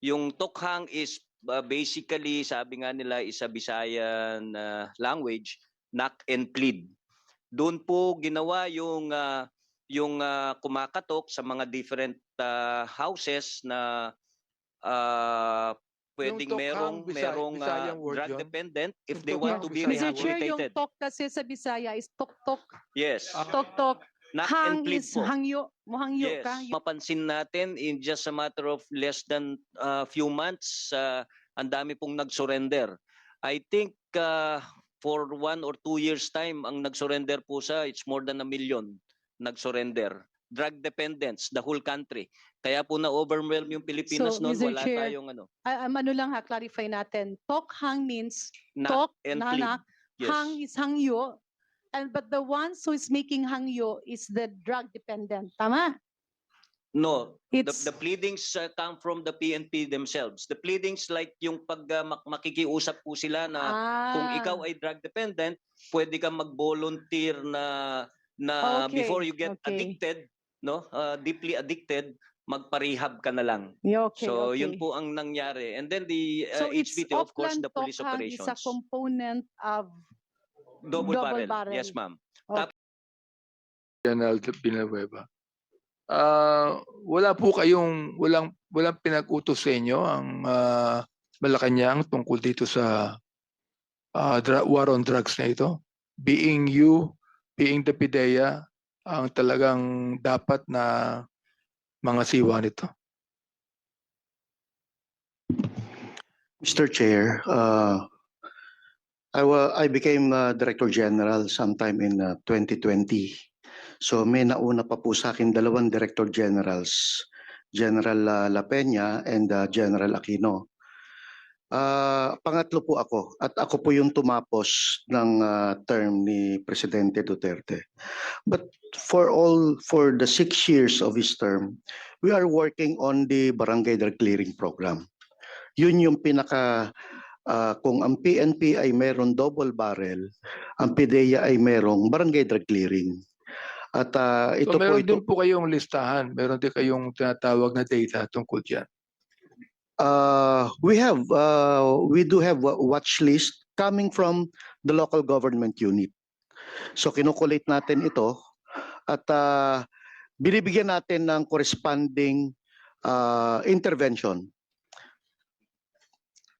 Yung Tokhang is basically, sabi nga nila, is a Visayan language, knock and plead. Doon po ginawa yung kumakatok sa mga different houses na pwedeng Tokhang, merong Visayang word drug yun? dependent if Yung they want to Tokhang, be Visayang Mr. Chair, yung rehabilitated. tok kasi sa Bisaya is tok-tok. Yes. Tok-tok. Knock and Hang plead is po. hangyo. Muhangyo Yes. ka. Mapansin natin in just a matter of less than few months, ang dami pong nag-surrender. I think for 1 or 2 years time, ang nag-surrender po it's more than 1 million nag-surrender. Drug dependents, the whole country. Kaya po na-overwhelm yung Pilipinas So, noon, Mr. wala Chair, tayong ano. ano lang ha, clarify natin. Tok-hang means Knock tok, and plead. nanak. Yes. Hang is hangyo. But the ones who is making hangyo is the drug dependent. Tama? No, It's the pleadings come from the PNP themselves. The pleadings like yung pag makikiusap po sila na kung ikaw ay drug dependent, pwede kang mag-volunteer na Okay, before you get okay. addicted, no? Deeply addicted, magpa-rehab ka na lang. Okay, So okay. yun po ang nangyari. And then the So it's HBT, of course, Auckland the police Tokhang is a operations. component of Double double barrel. barrel. Yes, ma'am. General Villanueva. Wala po kayong walang pinag-utos sa inyo ang Malacanang tungkol dito sa war on drugs na ito. Being the PIDEA ang talagang dapat na mga siwa nito. Mr. Chair, I became Director General sometime in 2020. So may nauna pa po sa akin 2 Director Generals, General La Peña and General Aquino. Pangatlo po ako at ako po yung tumapos ng term ni Presidente Duterte. But for the 6 years of his term, we are working on the Barangay Drug Clearing Program. Yun yung pinaka kung ang PNP ay meron double barrel, ang PIDEA ay merong barangay drug clearing. At ito So meron po din po kayong listahan, meron din kayong tinatawag na data tungkol diyan. We do have a watch list coming from the local government unit. So kinukulit natin ito at binibigyan natin ng corresponding intervention.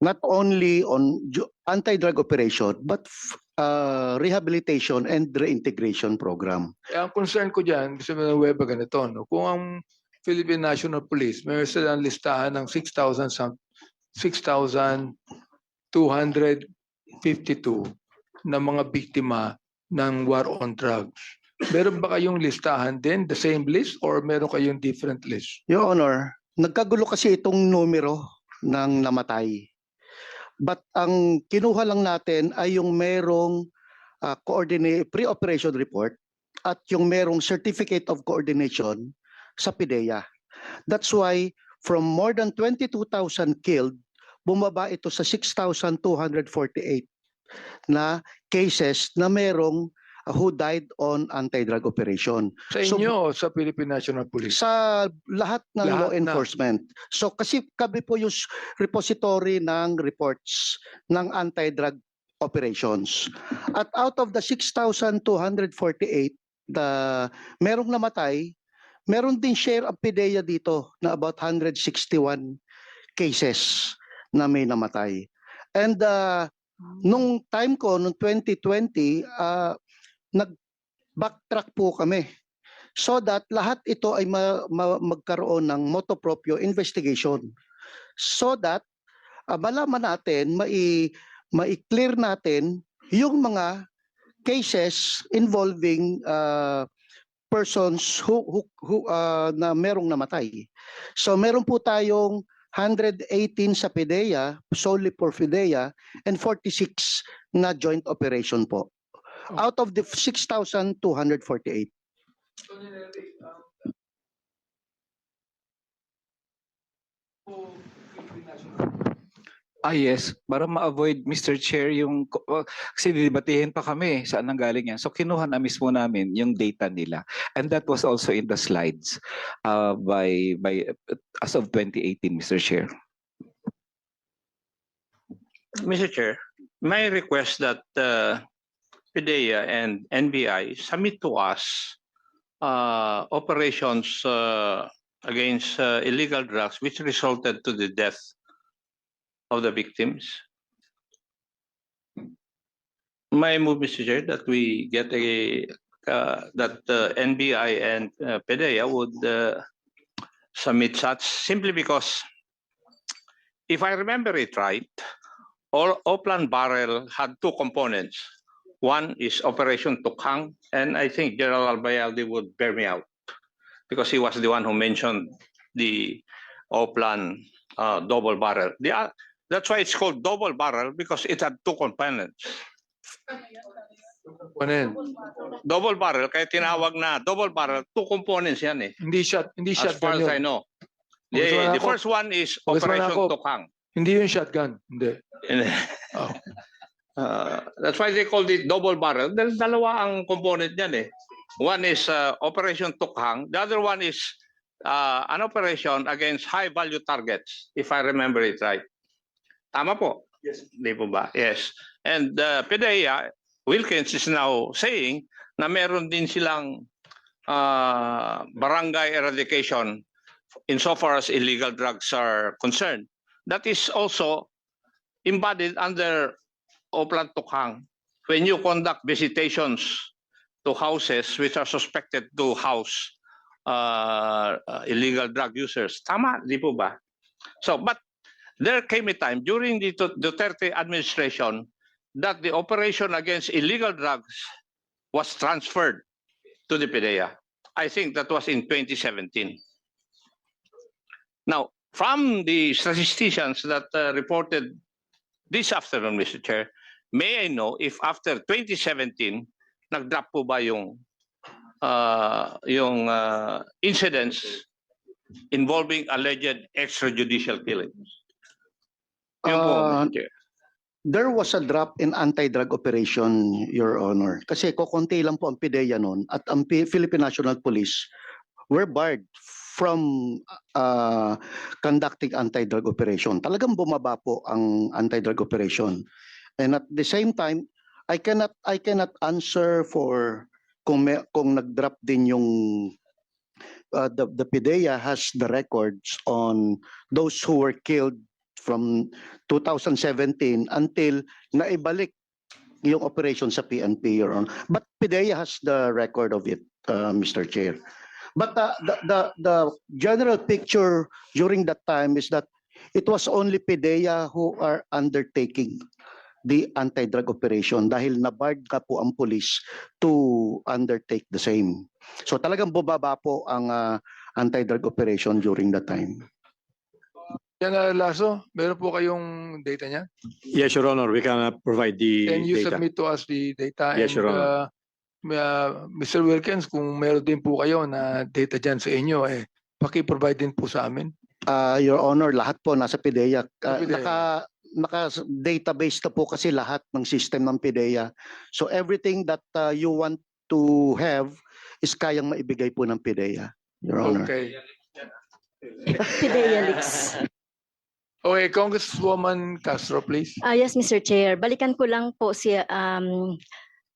Not only on anti-drug operation, but rehabilitation and reintegration program. Ang concern ko dyan, Mr. Villanueva, ganito, no? Kung ang Philippine National Police, meron silang listahan ng 6,252 na mga biktima ng war on drugs. Meron ba kayong listahan din, the same list, or meron kayong different list? Your Honor, nagkagulo kasi itong numero ng namatay. But ang kinuha lang natin ay yung merong pre-operation report at yung merong certificate of coordination sa PIDEA. That's why from more than 22,000 killed, bumaba ito sa 6,248 na cases na merong who died on anti-drug operation. Sa inyo o sa Philippine National Police? Sa lahat ng Lahat law na. enforcement. So kasi kami po yung repository ng reports ng anti-drug operations. At out of the 6,248 merong namatay, meron din share of PIDEA dito na about 161 cases na may namatay. And nung time ko, nung 2020, nag-backtrack po kami so that lahat ito ay magkaroon ng motu proprio investigation so that malaman natin, mai-clear natin yung mga cases involving persons who na merong namatay. So meron po tayong 118 sa PIDEA, solely for PIDEA, and 46 na joint operation po. Out of the 6,248. Yes, para ma-avoid, Mr. Chair, yung kasi didebatehin pa kami saan nanggaling yan. So kinuha na mismo namin yung data nila. And that was also in the slides by as of 2018, Mr. Chair. Mr. Chair, may I request that PDEA and NBI submit to us operations against illegal drugs which resulted to the death of the victims. May I move, Mr. Chair, that we get that NBI and PDEA would submit such, simply because if I remember it right, Oplan Barrel had two components. One is Operation Tukhang, and I think General Albayalde would bear me out because he was the one who mentioned the Oplan double barrel. That's why it's called double barrel, because it had two components. Component. Double barrel, kaya tinawag na double barrel, two components yan eh, Hindi as far shotgun as I yun. know. Congressman The Akop. first one is Congressman Operation Akop. Tukhang. Hindi yun shotgun. Hindi. Oh. That's why they called it double barrel. Dahil dalawa ang component niyan eh. One is Operation Tukhang. The other one is an operation against high-value targets, if I remember it right. Tama po? Yes. Di po ba? Yes. And PDEA, Wilkins is now saying na meron din silang barangay eradication insofar as illegal drugs are concerned. That is also embodied under Oplan Tukhang. When you conduct visitations to houses which are suspected to house illegal drug users. Tama, di po ba? So, but there came a time during the Duterte administration that the operation against illegal drugs was transferred to the PDEA. I think that was in 2017. Now, from the statisticians that reported this afternoon, Mr. Chair, may I know if after 2017, nag-drop po ba yung incidents involving alleged extrajudicial killings? Yun po, Mr. Chair. There was a drop in anti-drug operation, Your Honor. Kasi kokonti lang po ang PDEA noon at ang Philippine National Police were barred from conducting anti-drug operation. Talagang bumaba po ang anti-drug operation. And at the same time, I cannot answer for kung nag-drop din yung the PDEA has the records on those who were killed from 2017 until naibalik yung operation sa PNP, Your Honor. But PDEA has the record of it, Mr. Chair. But the general picture during that time is that it was only PDEA who are undertaking the anti-drug operation dahil nabarred ka po ang police to undertake the same. So talagang bumaba po ang anti-drug operation during that time. Yan, Lasso, meron po kayong data niya? Yes, Your Honor, we can provide the Can you data. submit to us the data? Yes, Your Honor. Mr. Wilkins, kung meron din po kayo na data dyan sa inyo, paki-provide din po sa amin. Your Honor, lahat po nasa PDEA. Sa PDEA. Naka-database na po kasi lahat ng system ng PDEA. So everything that you want to have is kayang maibigay po ng PDEA, Your Honor. Okay. PDEA leaks. Okay, Congresswoman Castro, please. Yes, Mr. Chair. Balikan ko lang po si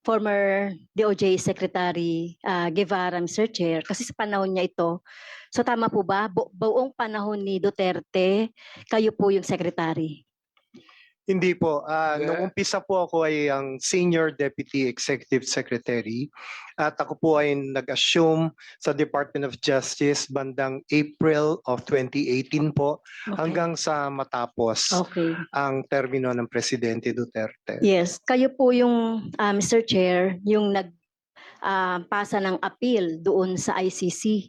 former DOJ Secretary Guevara, Mr. Chair, kasi sa panahon niya ito. So tama po ba? Buong panahon ni Duterte, kayo po yung secretary? Hindi po. Yeah. Nung umpisa po ako ay ang Senior Deputy Executive Secretary at ako po ay nag-assume sa Department of Justice bandang April of 2018 po Okay. hanggang sa matapos Okay. ang termino ng Presidente Duterte. Yes, kayo po yung Mr. Chair, yung nagpasa ng appeal doon sa ICC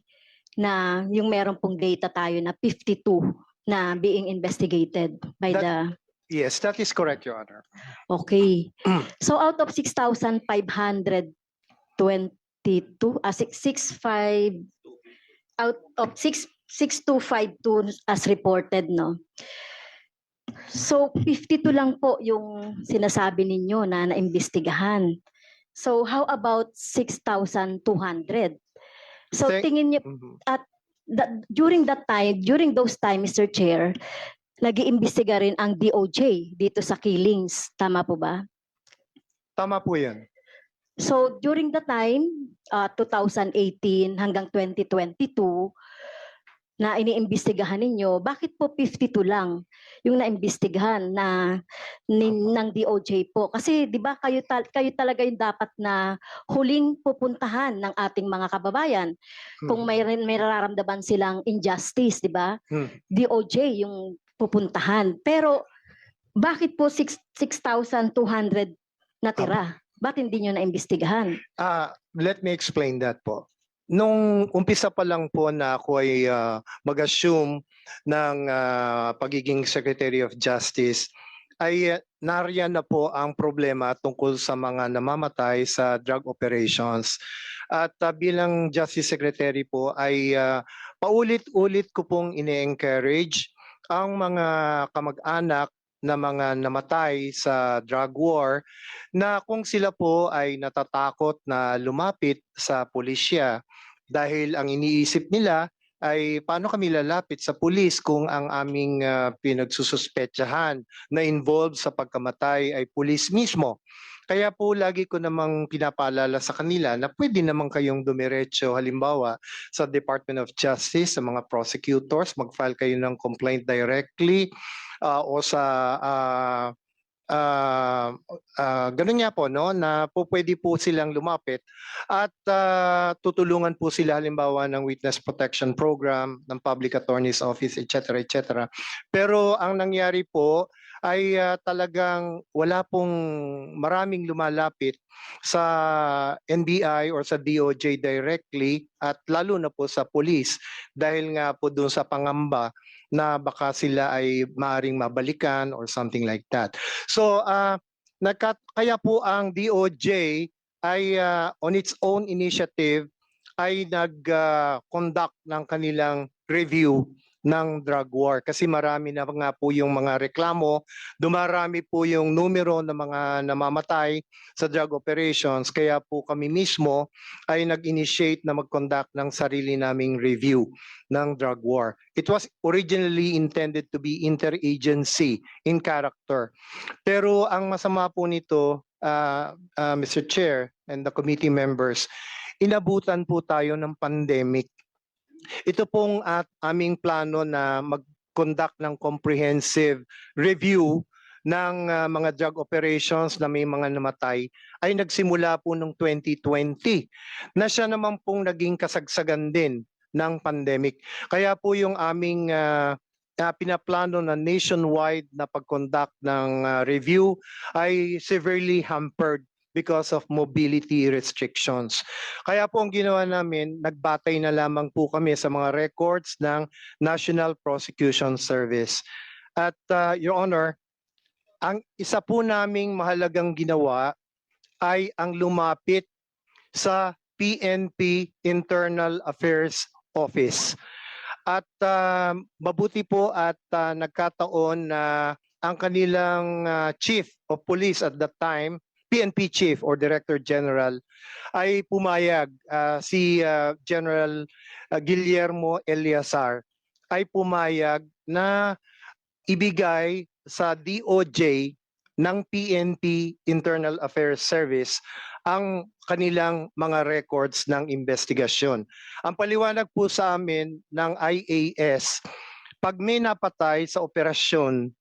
na yung meron pong data tayo na 52 na being investigated by the. Yes, that is correct, Your Honor. Okay. So out of 6,522, 65 out of 6252 as reported, no? So 52 lang po yung sinasabi ninyo na naimbestigahan. So how about 6,200? So Thank- tingin niyo Mhm. during those time, Mr. Chair, nag-iimbestiga rin ang DOJ dito sa killings. Tama po ba? Tama po yan. So during the time, 2018 hanggang 2022, na iniimbestigahan ninyo, bakit po 52 lang yung naimbestigahan ng DOJ po? Kasi 'di ba kayo talaga yung dapat na huling pupuntahan ng ating mga kababayan kung may nararamdaman silang injustice, 'di ba? DOJ yung pupuntahan. Pero bakit po 6,200 natira? Bakit hindi nyo naimbestigahan? Let me explain that po. Nung umpisa pa lang po na ako ay mag-assume ng pagiging Secretary of Justice, ay nariyan na po ang problema tungkol sa mga namamatay sa drug operations. At bilang Justice Secretary po ay paulit-ulit ko pong ine-encourage ang mga kamag-anak na mga namatay sa drug war na kung sila po ay natatakot na lumapit sa pulisya dahil ang iniisip nila ay paano kami lalapit sa pulis kung ang aming pinagsususpetsahan na involved sa pagkamatay ay pulis mismo. Kaya po lagi ko namang pinapaalala sa kanila na pwede naman kayong dumiretso halimbawa sa Department of Justice, sa mga prosecutors, mag-file kayo ng complaint directly o sa ganun nga po no na po pwede po silang lumapit at tutulungan po sila halimbawa ng witness protection program ng public attorney's office etc. Pero ang nangyari po ay talagang wala pong maraming lumalapit sa NBI or sa DOJ directly at lalo na po sa police dahil nga po doon sa pangamba na baka sila ay maaring mabalikan or something like that. So kaya po ang DOJ ay on its own initiative ay nag-conduct ng kanilang review ng drug war kasi marami na nga po yung mga reklamo, dumarami po yung numero ng mga namamatay sa drug operations kaya po kami mismo ay nag-initiate na mag-conduct ng sarili naming review ng drug war. It was originally intended to be interagency in character. Pero ang masama po nito, Mr. Chair and the committee members, inabutan po tayo ng pandemic. Ito pong aming plano na mag-conduct ng comprehensive review ng mga drug operations na may mga namatay ay nagsimula po noong 2020 na siya naman pong naging kasagsagan din ng pandemic. Kaya po yung aming pinaplano na nationwide na pag-conduct ng review ay severely hampered because of mobility restrictions. Kaya po ang ginawa namin, nagbatay na lamang po kami sa mga records ng National Prosecution Service. At Your Honor, ang isa po naming mahalagang ginawa ay ang lumapit sa PNP Internal Affairs Office. At mabuti po at nagkataon na ang kanilang Chief of Police at that time, PNP Chief or Director General ay pumayag, si General Guillermo Eleazar ay pumayag na ibigay sa DOJ ng PNP Internal Affairs Service ang kanilang mga records ng investigasyon. Ang paliwanag po sa amin ng IAS, pag may napatay sa operasyon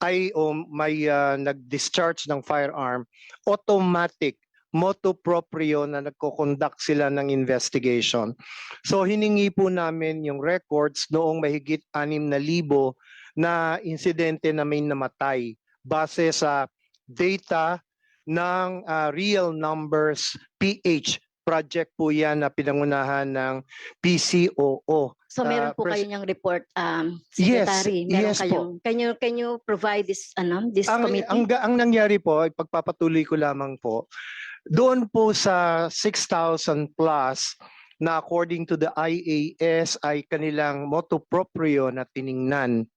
ay may nag-discharge ng firearm, automatic motu proprio na nagko-conduct sila ng investigation. So hiningi po namin yung records noong mahigit 6,000 na insidente na may namatay base sa data ng Real Numbers PH project po yan na pinangunahan ng PCOO. So meron po kayo niyang report, Secretary? Meron yes po. Can you provide this committee? Ang nangyari po, pagpapatuloy ko lamang po, doon po sa 6,000 plus na according to the IAS ay kanilang motu proprio na tiningnan.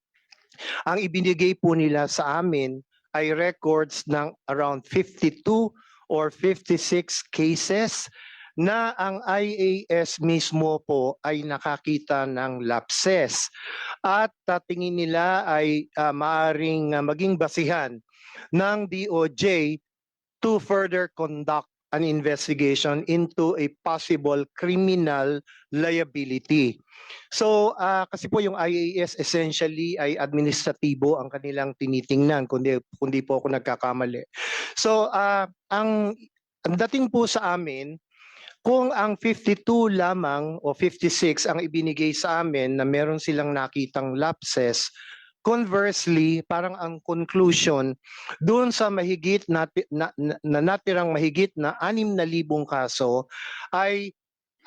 Ang ibinigay po nila sa amin ay records ng around 52 or 56 cases na ang IAS mismo po ay nakakita ng lapses at tingin nila ay maaring maging basihan ng DOJ to further conduct an investigation into a possible criminal liability. So kasi po yung IAS essentially ay administratibo ang kanilang tinitingnan kundi po ako nagkakamali. So ang dating po sa amin, kung ang 52 lamang o 56 ang ibinigay sa amin na meron silang nakitang lapses, conversely, parang ang conclusion doon sa mahigit na natirang mahigit na 6,000 kaso ay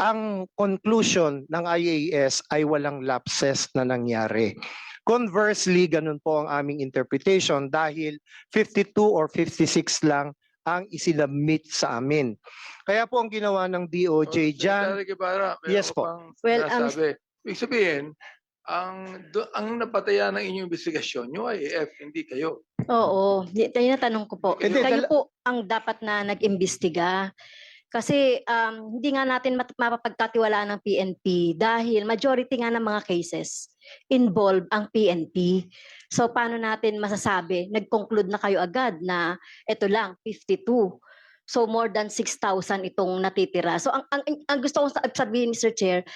ang conclusion ng IAS ay walang lapses na nangyari. Conversely, ganun po ang aming interpretation dahil 52 or 56 lang ang isinabmit sa amin. Kaya po ang ginawa ng DOJ dyan, Secretary Guevara, meron Yes ko pang Well, sinasabi. Ibig sabihin, ang napatayan ng inyong investigasyon, yung IAF, hindi kayo. Oo, tayo na tanong ko po. Hindi, Kayo po ang dapat na nag-imbestiga. Kasi hindi nga natin mapapagkatiwalaan ng PNP dahil majority nga ng mga cases involve ang PNP. So paano natin masasabi? Nag-conclude na kayo agad na ito lang, 52. So more than 6,000 itong natitira. So ang gusto kong sabihin, Mr. Chair,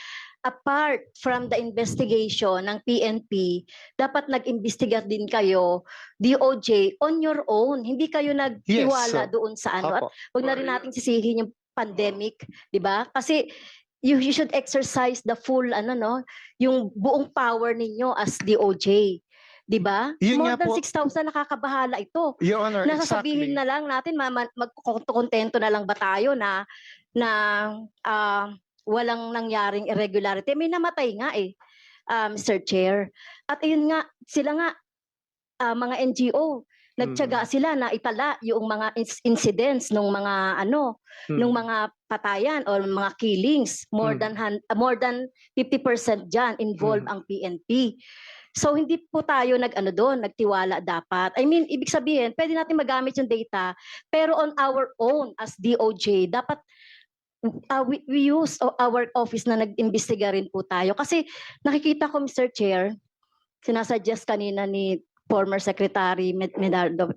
apart from the investigation ng PNP, dapat nag-imbestiga din kayo, DOJ, on your own. Hindi kayo nagtiwala Yes, doon sa ano. At Opo. huwag na rin natin sisihin yung pandemic, di ba? Kasi you should exercise the full, yung buong power ninyo as DOJ. Di ba? Yun More nga than po. 6,000 nakakabahala ito. Your Honor, Nasasabihin exactly. na lang natin, magkontento na lang ba tayo na walang nangyaring irregularity. May namatay nga Mr. Chair. At ayun nga, sila nga, mga NGO, nagtiyaga sila na itala yung mga incidents ng mga nung mga patayan or mga killings. More than 50% diyan involved ang PNP. So hindi po tayo nagtiwala dapat. I mean, ibig sabihin, pwede natin magamit yung data, pero on our own as DOJ, dapat we use our office na nag-imbestiga rin po tayo. Kasi nakikita ko, Mr. Chair, sinasuggest kanina ni former Secretary Medardo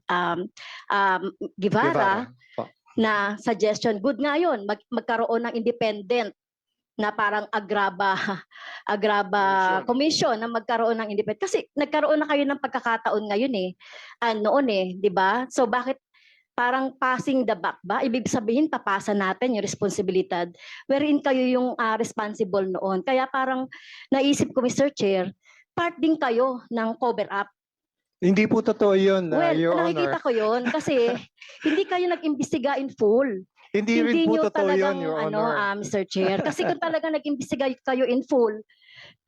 Guevara Po. na suggestion, good nga yun, magkaroon ng independent na parang agraba commission na magkaroon ng independent. Kasi nagkaroon na kayo ng pagkakataon ngayon noon di ba? So bakit parang passing the buck ba? Ibig sabihin, papasa natin yung responsibilidad wherein kayo yung responsible noon. Kaya parang naisip ko, Mr. Chair, part din kayo ng cover up. Hindi po totoo yun, Well, Your nakikita Honor. ko yun kasi hindi kayo nag-imbestiga in full. Hindi rin po nyo totoo talagang, yun, Your Honor. Mr. Chair. Kasi kung talaga nag-imbestiga kayo in full,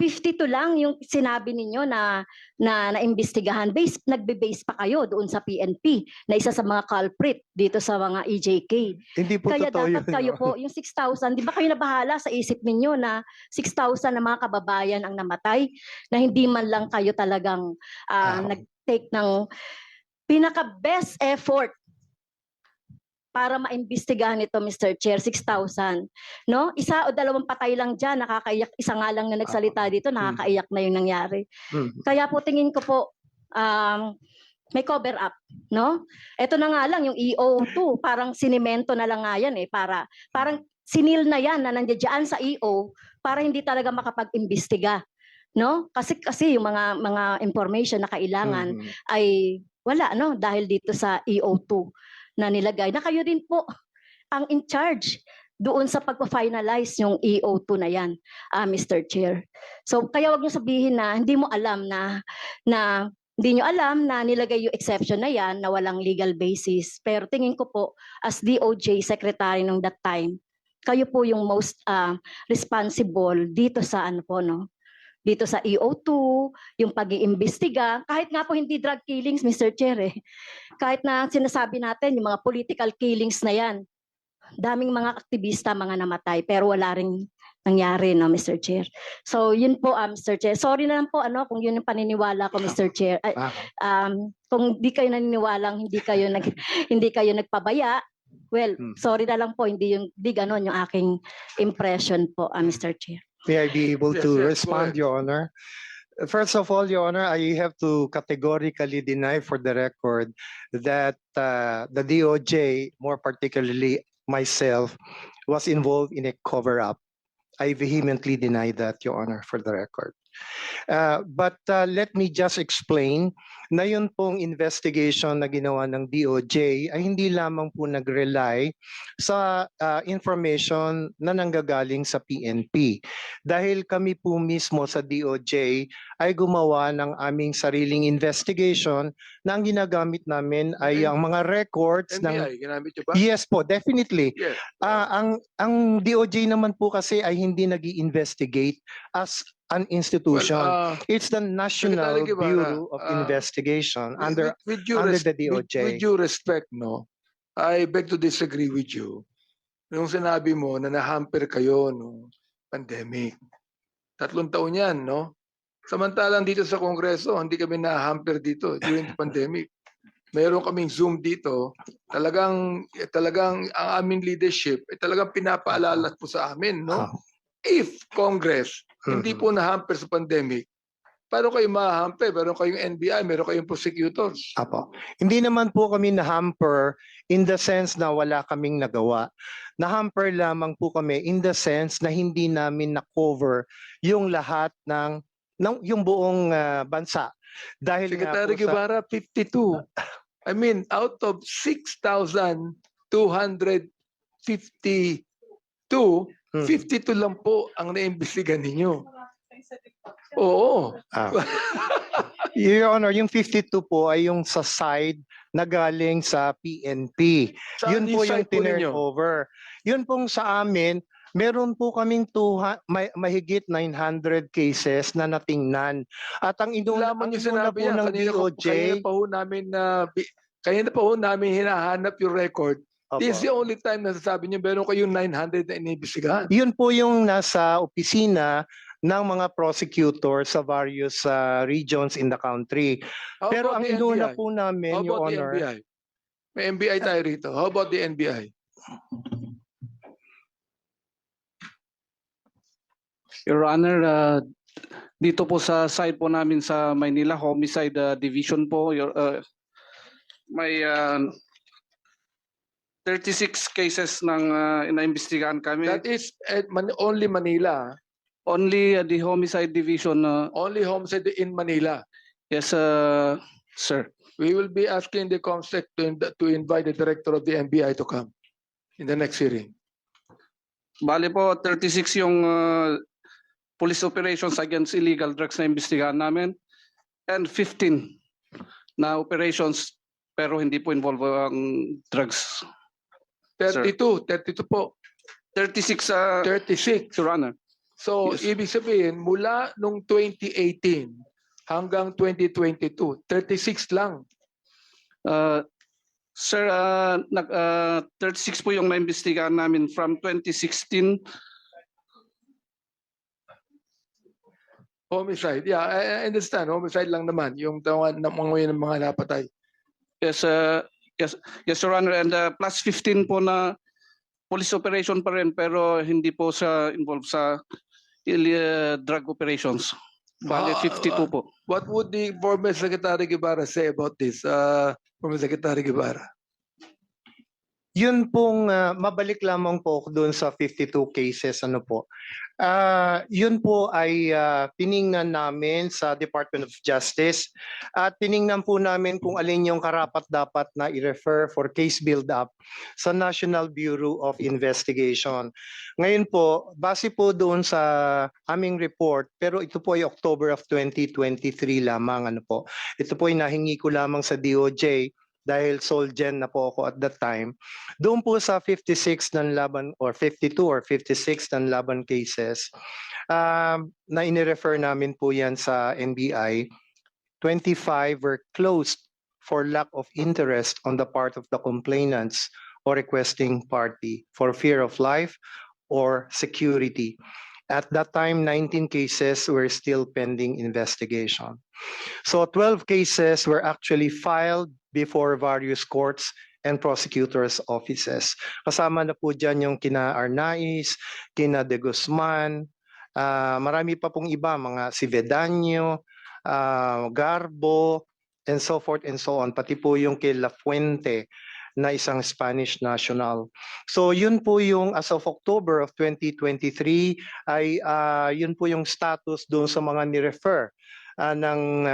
52 lang yung sinabi ninyo na naimbestigahan. Nagbe-base pa kayo doon sa PNP na isa sa mga culprit dito sa mga EJK. Hindi po Kaya totoo yun. dapat kayo Your po, yung 6,000, di ba kayo nabahala sa isip ninyo na 6,000 na mga kababayan ang namatay na hindi man lang kayo talagang nag-take ng pinaka-best effort para maimbestigahan ito, Mr. Chair, 6,000. No? Isa o dalawang patay lang dyan, nakakaiyak. Isa nga lang na nagsalita dito, nakakaiyak na yung nangyari. Kaya po tingin ko po, may cover up. No? Ito na nga lang, yung EO2, parang sinimento na lang nga yan parang sinil na yan na nandiyan sa EO para hindi talaga makapag-imbestiga. No? Kasi yung mga information na kailangan ay wala dahil dito sa EO2 na nilagay na kayo din po ang in charge doon sa pagpa-finalize yung EO2 na yan, Mr. Chair. So kaya wag niyo sabihin na hindi mo alam na hindi niyo alam na nilagay yung exception na yan na walang legal basis. Pero tingin ko po as DOJ Secretary nung that time, kayo po yung most responsible dito sa dito sa EO2, yung pag-iimbestiga, kahit nga po hindi drug killings, Mr. Chair kahit na sinasabi natin, yung mga political killings na yan, daming mga aktivista, mga namatay, pero wala ring nangyari, Mr. Chair. So, yun po, Mr. Chair. Sorry na lang po, kung yun yung paniniwala ko, Mr. Chair. Kung di kayo naniniwalang hindi kayo nagpabaya, Well, Hmm. sorry na lang po, di ganon yung aking impression po, Mr. Chair. May I be able Yes, to yes, go respond, ahead. Your Honor? First of all, Your Honor, I have to categorically deny for the record that the DOJ, more particularly myself, was involved in a cover-up. I vehemently deny that, Your Honor, for the record. But let me just explain na yun pong investigation na ginawa ng DOJ ay hindi lamang po nag-rely sa information na nanggagaling sa PNP. Dahil kami po mismo sa DOJ ay gumawa ng aming sariling investigation na ang ginagamit namin ay ang mga records ng... NBI, ginamit niyo ba? Yes po, definitely. Yes. Ang DOJ naman po kasi ay hindi nag-i-investigate as an institution. It's the National Secretary Guevara, Bureau of Investigation under with due under the with DOJ. due respect, no, I beg to disagree with you. Yung sinabi mo na nahamper kayo no pandemic. 3 taon yan, no? Samantalang dito sa Kongreso, hindi kami nahamper dito during the pandemic. Meron kaming Zoom dito, talagang ang aming leadership ay talagang pinapaalala po sa amin, no? If Congress hindi po nahamper sa pandemic, paano kayo mahamper? Meron kayong NBI, meron kayong prosecutors. Apo. Hindi naman po kami na-hamper in the sense na wala kaming nagawa. Na-hamper lamang po kami in the sense na hindi namin na-cover yung lahat ng yung buong bansa. Dahil nga Secretary po sa... Guevara, 52. I mean, out of 6,252, 52 lang po ang naimbestigan ninyo. Oo. Your Honor, yung 52 po ay yung sa side na galing sa PNP. Saan Yun po yung side po tinurn ninyo? over. Yun pong sa amin, meron po kaming mahigit 900 cases na natingnan. At ang Lamang yung inuna sinabi po yan. ng DOJ, Kanina pa ho namin hinahanap yung record. Opo. This is the only time na sasabi niyo meron kayong 900 na iniimbestigahan. yun po yung nasa opisina ng mga prosecutor sa various regions in the country. How Pero about ang the inuna NBI? po namin, How Your about the Honor, NBI? May NBI tayo rito. How about the NBI? Your Honor, dito po sa side po namin sa Maynila, Homicide Division po, may 36 cases ng inaimbestigahan kami. That is only Manila. Only the Homicide Division. Only homicide in Manila. Yes, sir. We will be asking the COMSEC to invite the director of the NBI to come in the next hearing. Bali po, 36 yung police operations against illegal drugs na imbestigahan namin and 15 na operations pero hindi po involve ang drugs. 32 po. 36, 36. Your Honor. So, Yes. ibig sabihin, mula nung 2018 hanggang 2022, 36 lang. Sir, 36 po yung naimbestigahan namin from 2016. Homicide. Yeah, I understand. Homicide lang naman. Yung tawan ng mga napatay. Yes, yes, Your Honor. And plus 15 po na police operation pa rin pero hindi po sa involved sa drug operations. Bali 52 po. What would the former Secretary Guevara say about this, former Secretary Guevara? yun pong mabalik lamang po ako doon sa 52 cases ano po. Yun po ay tiningnan namin sa Department of Justice at tiningnan po namin kung alin yung karapat-dapat na i-refer for case build-up sa National Bureau of Investigation. Ngayon po, base po doon sa aming report, pero ito po ay October of 2023 lamang ano po. Ito po ay nahingi ko lamang sa DOJ dahil sole gen na po ako at that time. Doon po sa 56 ng laban or 52 or 56 ng laban cases na inirefer namin po yan sa NBI, 25 were closed for lack of interest on the part of the complainants or requesting party for fear of life or security. At that time, 19 cases were still pending investigation. So 12 cases were actually filed before various courts and prosecutors' offices. Kasama na po dyan yung kina Arnaiz, kina De Guzman, marami pa pong iba, mga si Vedaño, Garbo, and so forth and so on. Pati po yung kay La Fuente na isang Spanish national. So yun po yung as of October of 2023 ay yun po yung status doon sa mga ni-refer ng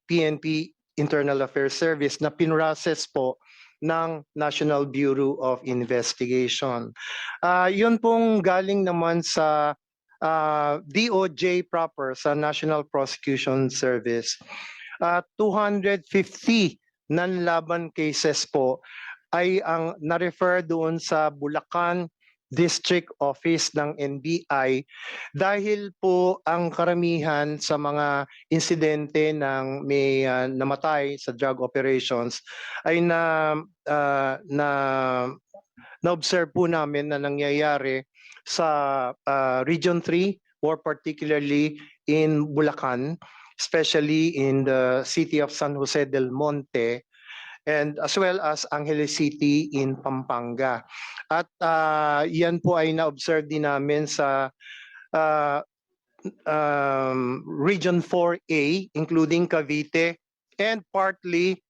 PNP Internal Affairs Service na pinrocess po ng National Bureau of Investigation. Yun pong galing naman sa DOJ proper, sa National Prosecution Service. 250 nanlaban cases po ay ang na-refer doon sa Bulacan District Office ng NBI dahil po ang karamihan sa mga insidente ng may namatay sa drug operations ay na-observe po namin na nangyayari sa Region 3, more particularly in Bulacan, especially in the city of San Jose del Monte, and as well as Angeles City in Pampanga. At yan po ay na-observe din namin sa Region 4A, including Cavite, and partly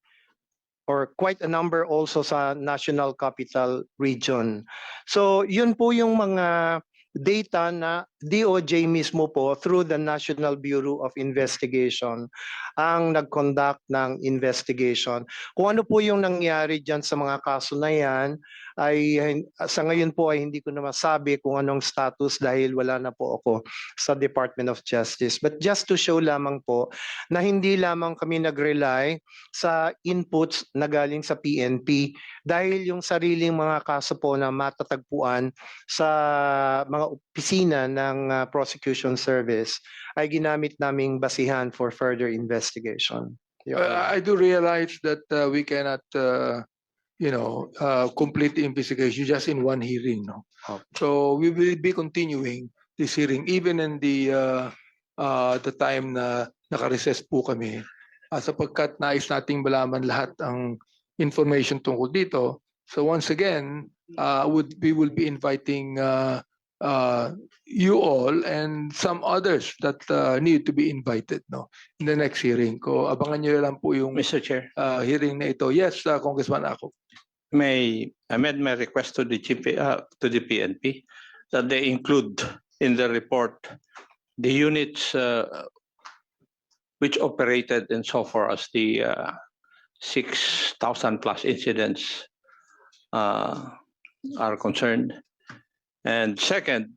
or quite a number also sa National Capital Region. So yun po yung mga data na DOJ mismo po through the National Bureau of Investigation ang nag-conduct ng investigation. Kung ano po yung nangyari dyan sa mga kaso na yan, ay sa ngayon po ay hindi ko na masabi kung anong status dahil wala na po ako sa Department of Justice. But just to show lamang po na hindi lamang kami nag-rely sa inputs na galing sa PNP dahil yung sariling mga kaso po na matatagpuan sa mga opisina ng Prosecution Service ay ginamit naming basihan for further investigation. I do realize that we cannot complete the investigation just in one hearing. No? So we will be continuing this hearing even in the time na naka-recess po kami sapagkat nais nating malaman lahat ang information tungkol dito. So once again, we will be inviting you all and some others that need to be invited in the next hearing. Ko abangan niyo lang po yung Mr. Chair, hearing na ito. Yes, Congressman Ako. may amend my request to the PNP that they include in the report the units which operated and so far as the 6,000 plus incidents are concerned. And second,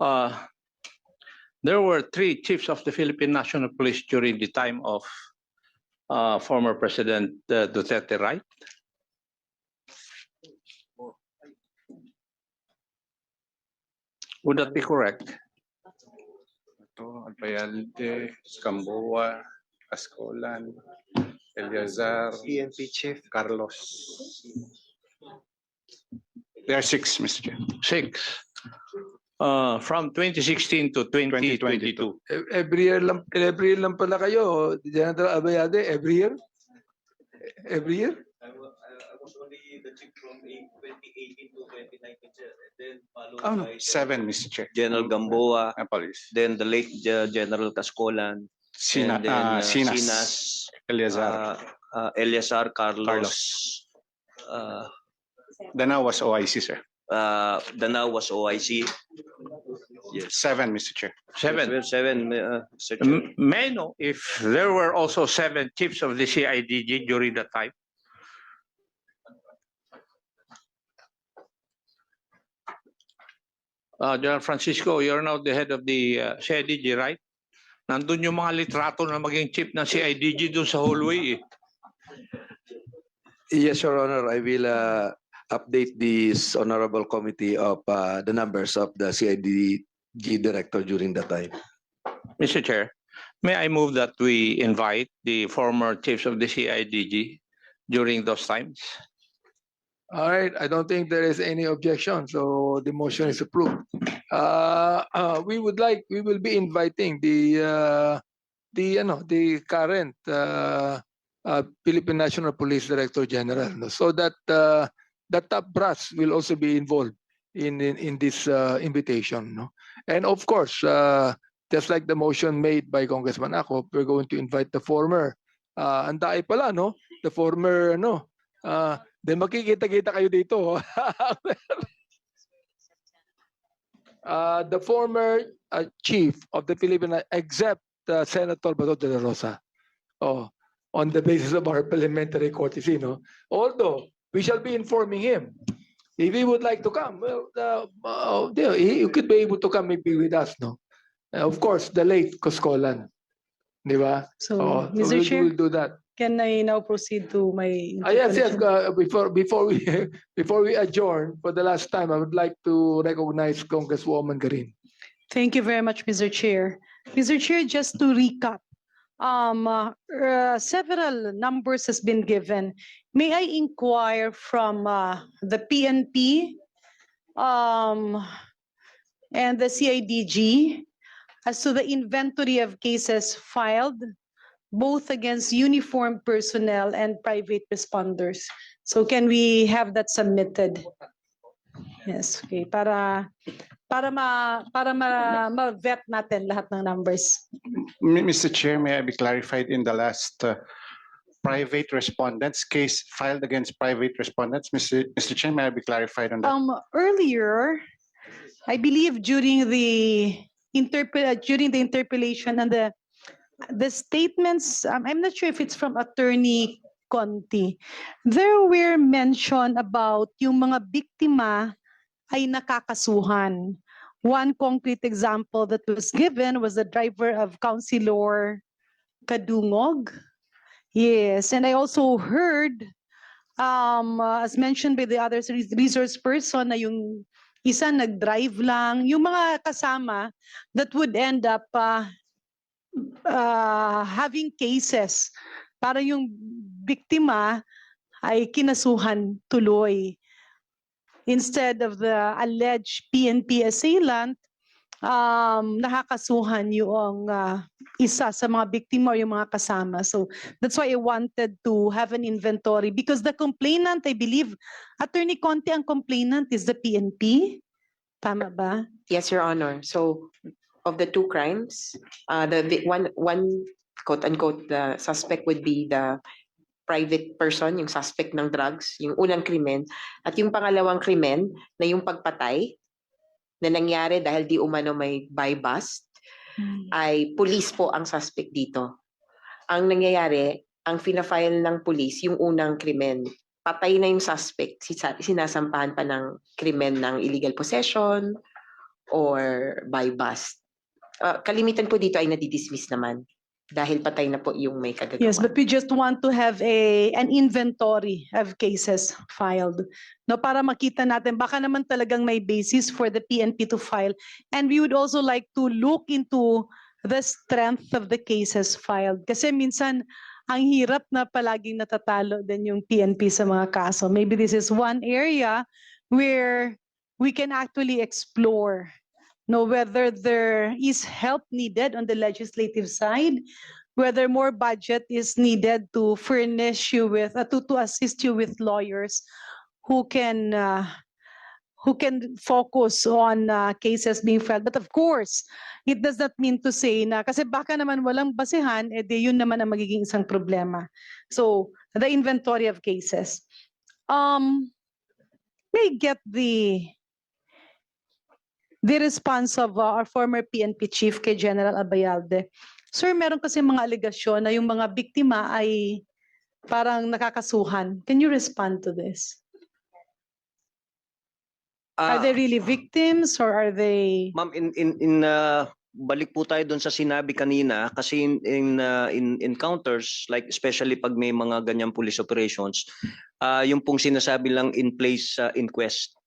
there were 3 chiefs of the Philippine National Police during the time of former President Duterte, right? Would that be correct? Albayalde, Gamboa, Ascolan, Eleazar, PNP Chief Carlos. There are 6, Mr. Chair. 6. From 2016 to 2022. Every year lang pala kayo, General Abayade, every year? Every year? I was only the chief from 2018 to 2019, and then followed Oh, no, by 7, Mr. Chair. General Gamboa, Apologies. then the late General Cascolan, and then Sinas, Eleazar. Eleazar, Carlos. Danao was OIC, sir. Danao was OIC. Yes. 7, Mr. Chair. 7. Mr. Chair. May I know if there were also 7 chiefs of the CIDG during that time? General Francisco, you're now the head of the CIDG, right? Nandun yung mga litrato na maging chief ng CIDG dun sa hallway. Yes, Your Honor. I will update this honorable committee of the numbers of the CIDG director during that time. Mr. Chair, may I move that we invite the former chiefs of the CIDG during those times? All right, I don't think there is any objection, so the motion is approved. We will be inviting the current Philippine National Police Director General, no? So that the top brass will also be involved in this invitation, no? And of course, just like the motion made by Congressman Ako, we're going to invite the former, ang dai pala, no? The former, no? Then makikita-kita kayo dito. The former chief of the Philippine, except Senator Bato de la Rosa, on the basis of our parliamentary courtesy, no? Although we shall be informing him if he would like to come. Well, he could be able to come maybe with us, no? Of course, the late Coscolan, di ba? So, So Mr. Chair, we'll do that. can I now proceed to my Yes. interpellation? Before we adjourn for the last time, I would like to recognize Congresswoman Garin. Thank you very much, Mr. Chair. Mr. Chair, just to recap, several numbers has been given. May I inquire from the PNP and the CIDG as to the inventory of cases filed both against uniformed personnel and private responders? So can we have that submitted? Yes, okay. Para ma-vet natin lahat ng numbers. Mr. Chair, may I be clarified in the last private respondents case filed against private respondents? Mr. Chair, may I be clarified on that? Earlier, I believe during the interpellation and the statements, I'm not sure if it's from Attorney Conti, there were mention about yung mga biktima ay nakakasuhan. One concrete example that was given was the driver of Councilor Kadungog. Yes, and I also heard, as mentioned by the other resource person, na yung isa nag-drive lang, yung mga kasama that would end up having cases para yung biktima ay kinasuhan tuloy. Instead of the alleged PNP assailant, nakakasuhan yung isa sa mga biktima o yung mga kasama. So that's why I wanted to have an inventory because the complainant, I believe, Attorney Conte, ang complainant is the PNP. Tama ba? Yes, Your Honor. So of the two crimes, the one quote unquote the suspect would be the private person, yung suspect ng drugs, yung unang krimen, at yung pangalawang krimen na yung pagpatay na nangyari dahil di umano may buy bust, ay police po ang suspect dito. Ang nangyayari, ang fina-file ng police, yung unang krimen, patay na yung suspect, sinasampahan pa ng krimen ng illegal possession or buy bust. Kalimitan po dito ay nadidismiss naman dahil patay na po yung may kagagawa. Yes, but we just want to have an inventory of cases filed. No, para makita natin, baka naman talagang may basis for the PNP to file. And we would also like to look into the strength of the cases filed. Kasi minsan, ang hirap na palaging natatalo din yung PNP sa mga kaso. Maybe this is one area where we can actually explore whether there is help needed on the legislative side, whether more budget is needed to furnish you with, to assist you with lawyers who can focus on cases being filed. But of course, it does not mean to say na, kasi baka naman walang basehan, yun naman ang magiging isang problema. So, the inventory of cases. May get the response of our former PNP chief kay General Abayalde. Sir, meron kasi mga alegasyon na yung mga biktima ay parang nakakasuhan. Can you respond to this? Are they really victims or are they... Ma'am, balik po tayo doon sa sinabi kanina kasi in encounters, like especially pag may mga ganyang police operations, yung pong sinasabi lang in place inquest.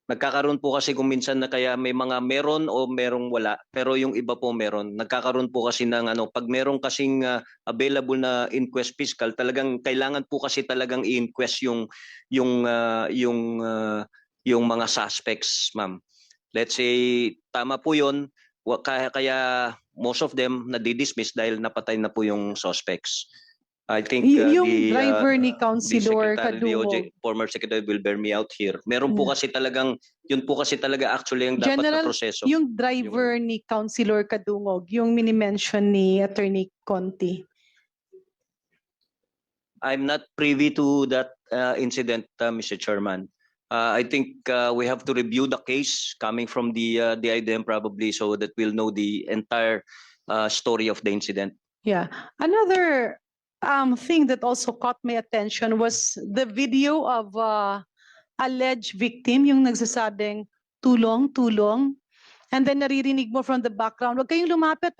Nagkakaroon po kasi kung minsan na kaya may mga meron o merong wala, pero yung iba po meron. Nagkakaroon po kasi ng pag meron kasing available na inquest fiscal, talagang kailangan po kasi talagang i-inquest yung mga suspects, ma'am. Let's say tama po 'yon, kaya most of them na-dismiss dahil napatay na po yung suspects. I think Yung the driver ni the Councilor Secretary Kadungog. former Secretary will bear me out here. Meron po kasi talagang, yun po kasi talaga actually ang dapat na General, proseso. yung driver ni Councilor Kadungog, yung mini-mention ni Attorney Conti. I'm not privy to that incident, Mr. Chairman. I think we have to review the case coming from the DIDM probably so that we'll know the entire story of the incident. Yeah. Another thing that also caught my attention was the video of alleged victim, yung nagsasabing tulong, tulong. And then naririnig mo from the background, wag kayong lumapit,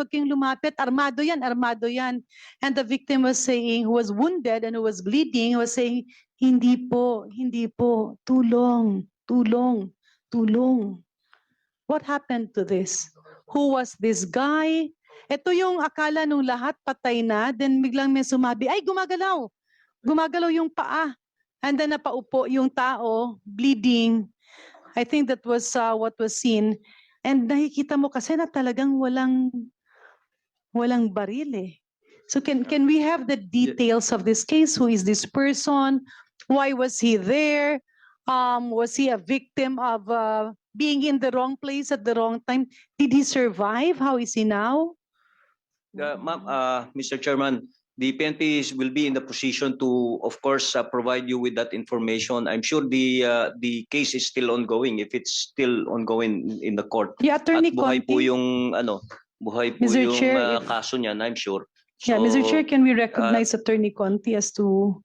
armado yan, armado yan. And the victim was saying, who was wounded and who was bleeding, was saying, hindi po, tulong, tulong, tulong. What happened to this? Who was this guy? Ito yung akala nung lahat patay na, then biglang may sumabi, ay gumagalaw. Gumagalaw yung paa. And then napaupo yung tao, bleeding. I think that was what was seen. And nakikita mo kasi na talagang walang baril eh. So can we have the details of this case? Who is this person? Why was he there? Was he a victim of being in the wrong place at the wrong time? Did he survive? How is he now? Ma'am, Mr. Chairman, the PNP will be in the position to, of course, provide you with that information. I'm sure the case is still ongoing. If it's still ongoing in the court, Yeah, Attorney at buhay po Conti. yung buhay po Mr. yung Chair, if- kaso niyan, I'm sure. Yeah, Mr. So, Chair, can we recognize Attorney Conti as to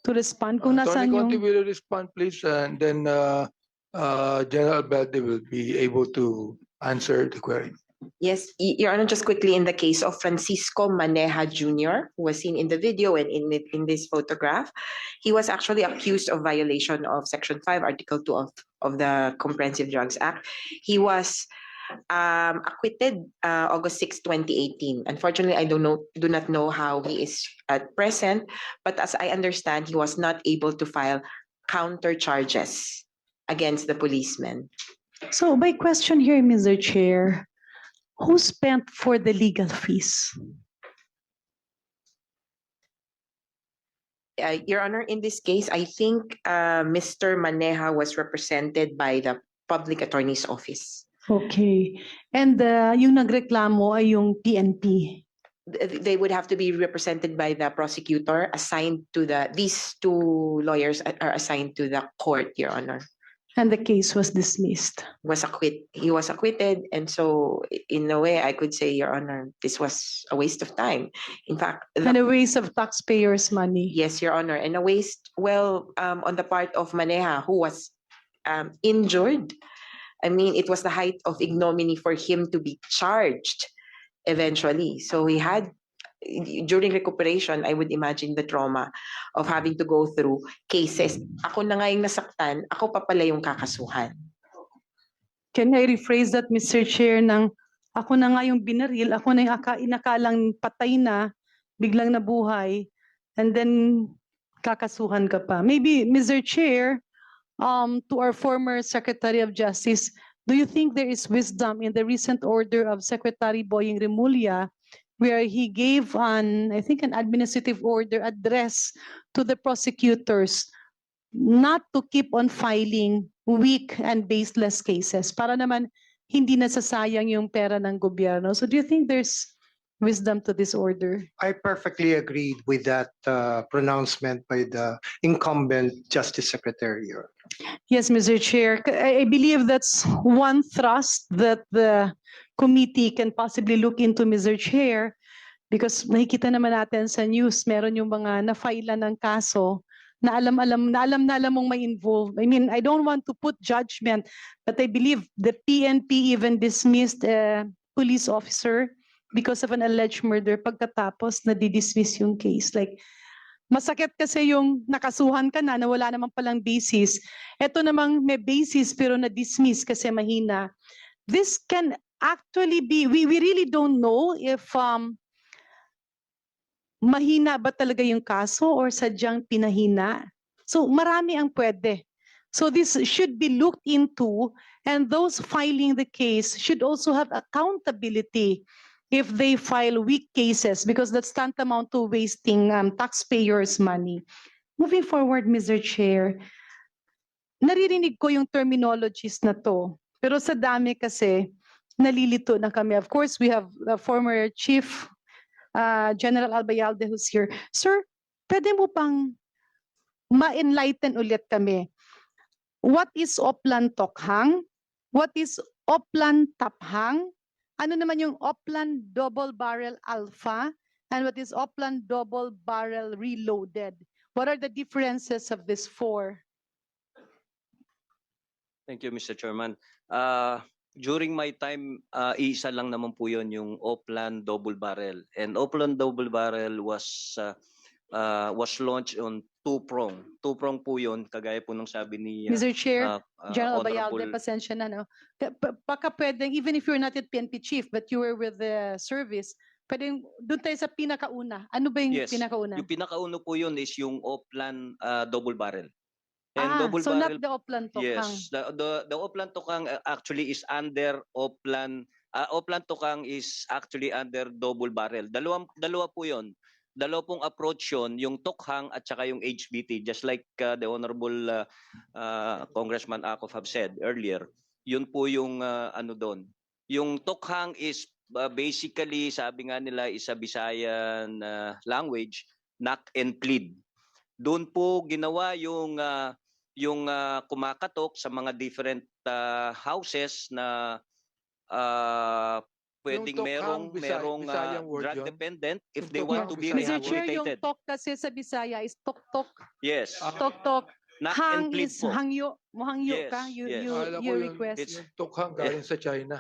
respond kung Attorney nasaan Conti yung... will respond, please, and then General Balde will be able to answer the query. Yes, Your Honor, just quickly in the case of Francisco Maneja Jr., who was seen in the video and in this photograph, he was actually accused of violation of Section 5, Article 2 of the Comprehensive Drugs Act. He was acquitted August 6, 2018. Unfortunately, I do not know how he is at present, but as I understand, he was not able to file counter charges against the policeman. So my question here, Mr. Chair, who spent for the legal fees? Your Honor, in this case, I think Mr. Maneja was represented by the Public Attorney's Office. Okay. And yung nagreklamo ay yung PNP. They would have to be represented by the prosecutor assigned to these two lawyers are assigned to the court, Your Honor. And the case was dismissed. He was acquitted, and so in a way I could say, Your Honor, this was a waste of time. In fact, And a waste of taxpayers' money. yes, Your Honor, and a waste, on the part of Maneja, who was injured. I mean, it was the height of ignominy for him to be charged eventually. So he had, during recuperation, I would imagine the trauma of having to go through cases. Ako na nga yung nasaktan, ako pa pala yung kakasuhan. Can I rephrase that, Mr. Chair, ng ako na nga yung binaril, ako na yung inakalang patay na, biglang nabuhay, and then kakasuhan ka pa. Maybe, Mr. Chair, to our former Secretary of Justice, do you think there is wisdom in the recent order of Secretary Boying Remulla, where he gave an administrative order address to the prosecutors not to keep on filing weak and baseless cases para naman hindi nasasayang yung pera ng gobyerno? So do you think there's wisdom to this order? I perfectly agreed with that pronouncement by the incumbent Justice Secretary. Yes, Mr. Chair. I believe that's one thrust that the committee can possibly look into, Mr. Chair, because nakikita naman natin sa news, meron yung mga na-file ng kaso na alam mong may involved. I mean, I don't want to put judgment, but I believe the PNP even dismissed a police officer because of an alleged murder pagkatapos na di-dismiss yung case. Like, masakit kasi yung nakasuhan ka na wala naman palang basis. Ito namang may basis pero na-dismiss kasi mahina. This can actually be, we really don't know if mahina ba talaga yung kaso or sadyang pinahina. So marami ang pwede. So this should be looked into, and those filing the case should also have accountability if they file weak cases because that's tantamount to wasting taxpayers' money. Moving forward, Mr. Chair, naririnig ko yung terminologies na to. Pero sa dami kasi, nalilito na kami. Of course, we have the former Chief General Albayalde who's here. Sir, pwede mo pang ma-enlighten ulit kami. What is Oplan Tokhang? What is Oplan Taphang? Ano naman yung Oplan Double Barrel Alpha? And what is Oplan Double Barrel Reloaded? What are the differences of these four? Thank you, Mr. Chairman. During my time, isa lang naman po yun, yung Oplan Double Barrel. And Oplan Double Barrel was launched on two-prong. Two-prong po yun, kagaya po ng sabi ni Mr. Chair, General Bayalde, Honorable. pasensya na, no? Baka pwedeng, even if you're not at PNP chief, but you were with the service, pwedeng doon tayo sa pinakauna. Ano ba yung Yes, pinakauna? yung pinakauno po yun is yung Oplan Double Barrel. And double so barrel, not the Oplan Tokhang. yes, the Oplan Tokhang actually is under Oplan. Oplan Tokhang is actually under double barrel. Dalawa po yun. Dalawa pong approach yun, yung Tokhang at saka yung HBT, just like the Honorable Congressman Akop have said earlier. Yun po yung ano doon. Yung Tokhang is basically, sabi nga nila, is a Visayan language, knock and plead. Doon po ginawa yung kumakatok sa mga different houses na pwedeng Tokhang, merong Bisayang word drug yun? dependent if Yung they want to Tokhang, be Mr. Bisayang Chair, yung rehabilitated. tok kasi sa Bisaya is tok-tok. Yes. Tok-tok. Knock Hang and plead is po. hangyo. Mohangyo Yes, ka. You, yes. you, Akala ko you yung- request. It's- Yung Tokhang galing sa China.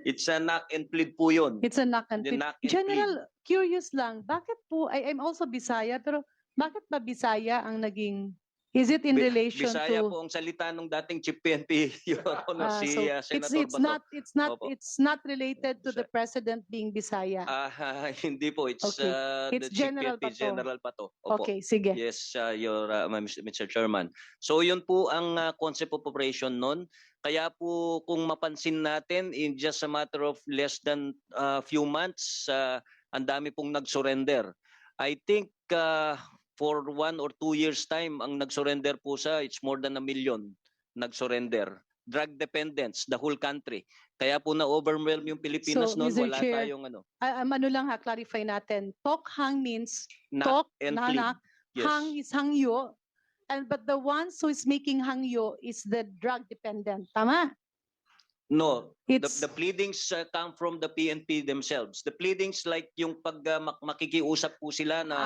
It's a knock and plead po yun. It's a knock and The plead. knock and General, curious lang, bakit po, I'm also Bisaya, pero bakit ba Bisaya ang naging, is it in relation Bisaya to? po ang salita ng dating Chief PNP, Your Honor, Ah, si so Senator Bato. Opo. it's not related to the president being Bisaya. Hindi po, it's Okay. It's the Chief General PNP Bato. General Pato. Opo. Okay, sige. Yes, Mr. Chairman. So yun po ang concept of operation nun. Kaya po kung mapansin natin, in just a matter of less than few months, ang dami pong nag-surrender. I think for 1 or 2 years time, ang nag-surrender po it's more than 1 million nag-surrender. Drug dependents, the whole country. Kaya po na-overwhelm yung Pilipinas So, noon, Mr. wala Chair, tayong ano. Ano lang ha, clarify natin. Tokhang means Knock tok, and plead. nanak, Yes. hang is hangyo, but the ones who is making hangyo is the drug dependent. Tama? No, It's the pleadings come from the PNP themselves. The pleadings like yung pag makikiusap po sila na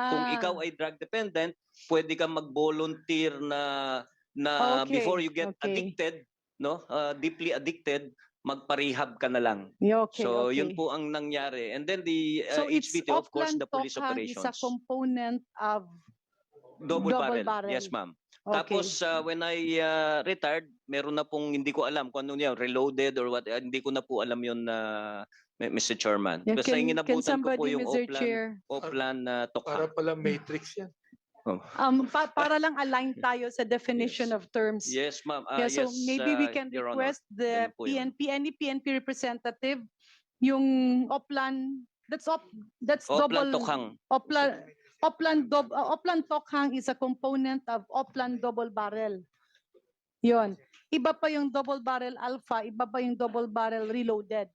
kung ikaw ay drug dependent, pwede kang mag-volunteer na Okay, before you get okay. addicted, no? Deeply addicted, magpa-rehab ka na lang. Yeah, okay, So okay. yun po ang nangyari. And then the So it's HBT, of course, Oplan the police Tokhang is a operations. component of Double double barrel. barrel. Yes, ma'am. okay. Tapos when I retired, meron na pong hindi ko alam kung ano yan, reloaded or what, hindi ko na po alam yun Mr. Chairman. Yeah, Basta yung can inabutan ko po somebody, yung Mr. Chair, Oplan Para Tokhang. pala matrix yan. para lang align tayo sa definition Yes. of terms. Yes, ma'am. Yeah, so Yes, maybe we can Your Honor. request the Ganun po yun. PNP, any PNP representative, yung Oplan, that's Oplan double, Tokhang. Oplan Tokhang is a component of Oplan double barrel. Yon. Iba pa yung double barrel alpha, iba pa yung double barrel reloaded.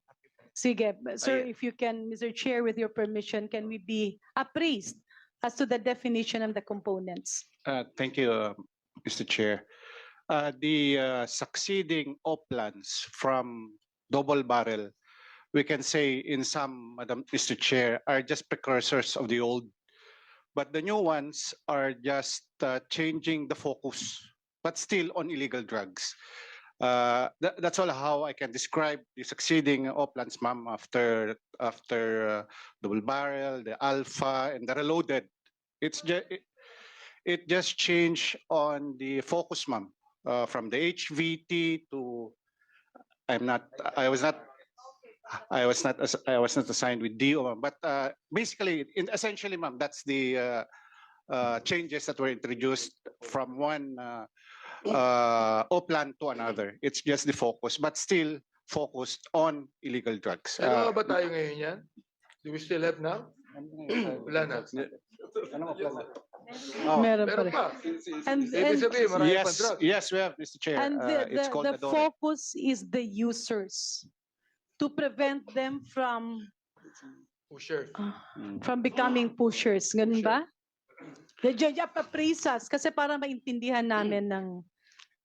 Sige, sir, Ay- if you can, Mr. Chair, with your permission, can we be appraised as to the definition of the components? Thank you, Mr. Chair. The succeeding Oplans from double barrel, we can say in some, Madam Mr. Chair, are just precursors of the old. But the new ones are just changing the focus, but still on illegal drugs. That's all how I can describe the succeeding Oplans, ma'am, after double barrel, the alpha, and the reloaded. It just changed on the focus, ma'am, from the HVT to I was not assigned with DO, ma'am, but basically, essentially, ma'am, that's the changes that were introduced from one Oplan to another. It's just the focus, but still focused on illegal drugs. Ano ba tayo ngayon yan? Do we still have now? Wala na. Oh, Meron pa Meron rin. pa. And, Ibig sabihin, marami pa yes, drugs. yes, we have, Mr. Chair. and It's called the Adore. focus is the users to prevent them Pusher. from becoming pushers. Ganun ba? Papresas kasi para maintindihan namin ng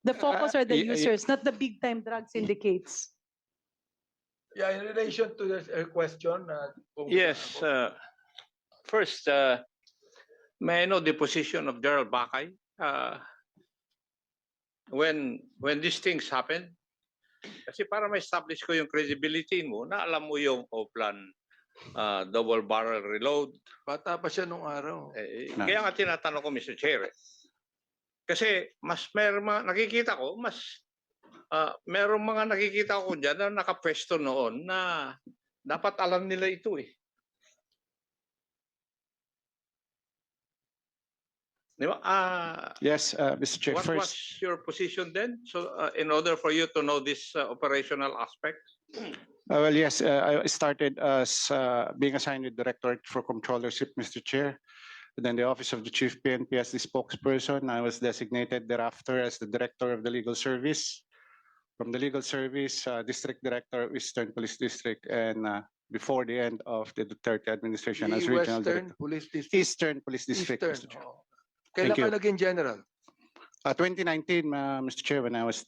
the focus are the users, not the big time drug syndicates. Yeah, in relation to the question. Yes. First, may I know the position of Gerald Bakay? When these things happen, kasi para ma-establish ko yung credibility mo, na alam mo yung Oplan double barrel reload. Bata pa siya nung araw. Kaya nga tinatanong ko, Mr. Chair. Kasi mas meron mga nakikita ko, merong mga nakikita ko dyan na nakapwesto noon na dapat alam nila ito eh. Di ba? Yes, Mr. Chair. What was your position then? So in order for you to know this operational aspect? Well, yes, I started as being assigned with Directorate for Controllership, Mr. Chair. Then the Office of the Chief PNP as the spokesperson. I was designated thereafter as the Director of the Legal Service. From the Legal Service, District Director of Eastern Police District, and before the end of the Duterte administration as Regional Western Director. Police District. Eastern Police District, Eastern. Mr. Chair. Oh. Kailan Thank ka you. naging general? 2019, Mr. Chair, when I was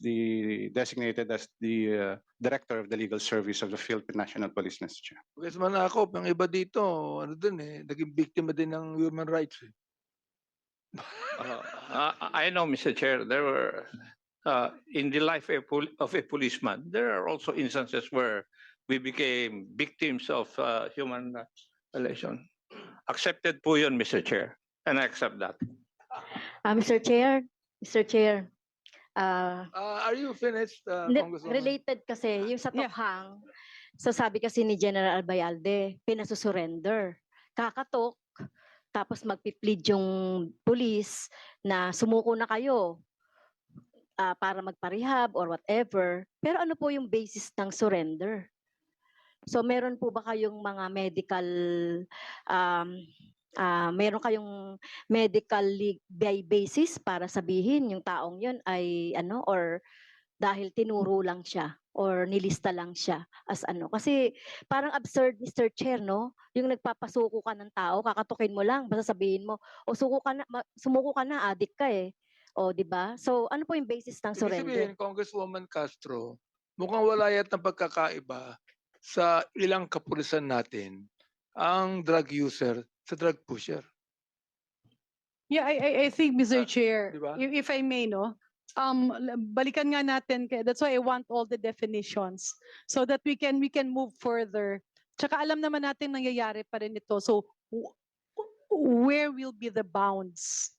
designated as the Director of the Legal Service of the Philippine National Police, Mr. Chair. Kasi manakop, yung iba dito, ano dun naging biktima din ng human rights. I know, Mr. Chair, there were, in the life of a policeman, there are also instances where we became victims of human violation. Accepted po yun, Mr. Chair, and I accept that. Mr. Chair, Are you finished, Congresswoman? related kasi yung sa Tokhang, so sabi kasi ni General Albayalde, pinasusurrender. Kakatok, tapos magpi-plead yung police na sumuko na kayo para magparehab or whatever. Pero ano po yung basis ng surrender? So meron po ba kayong mga medical meron kayong medical basis para sabihin yung taong yun ay ano, or dahil tinuro lang siya or nilista lang siya as ano? Kasi parang absurd, Mr. Chair, no? Yung nagpapasuko ka ng tao, kakatukin mo lang, basta sabihin mo, o sumuko ka na, adik ka eh. O, di ba? So, ano po yung basis ng Ibig surrender? sabihin, Congresswoman Castro, mukhang wala yat ng pagkakaiba sa ilang kapulisan natin ang drug user sa drug pusher. Yeah, I think, Mr. Chair, diba? if I may, no, balikan nga natin, that's why I want all the definitions so that we can move further. Tsaka alam naman natin nangyayari pa rin ito. So, where will be the bounds?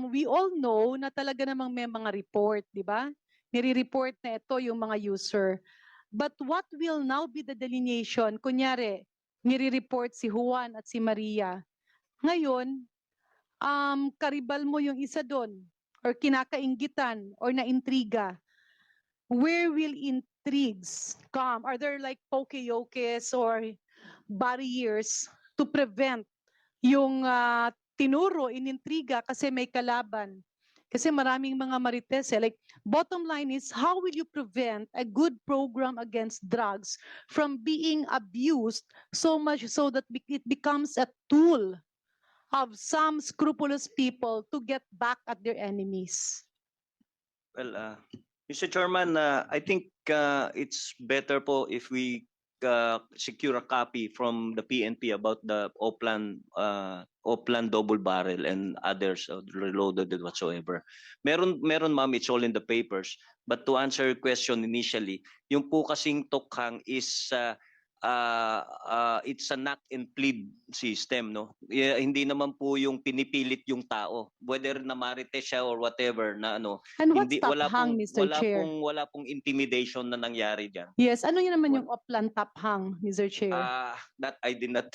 We all know na talaga namang may mga report, di ba? Nire-report na ito yung mga user. But what will now be the delineation? Kunyari, nire-report si Juan at si Maria. Ngayon, karibal mo yung isa doon or kinakainggitan or naintriga. Where will intrigues come? Are there like poke-yokes or barriers to prevent yung tinuro, inintriga kasi may kalaban? Kasi maraming mga marites. Like, bottom line is, how will you prevent a good program against drugs from being abused so much so that it becomes a tool of some scrupulous people to get back at their enemies? Well, Mr. Chairman, I think it's better po if we secure a copy from the PNP about the Oplan double barrel and others reloaded whatsoever. Meron ma'am, it's all in the papers. But to answer your question initially, yung po kasing Tokhang is it's a knock and plead system, no? Hindi naman po yung pinipilit yung tao, whether na marites siya or whatever na ano. And what's Hindi, Tokhang, Mr. Chair? Wala pong intimidation na nangyari diyan. Yes, ano yun naman yung Oplan Tokhang, Mr. Chair? That I did not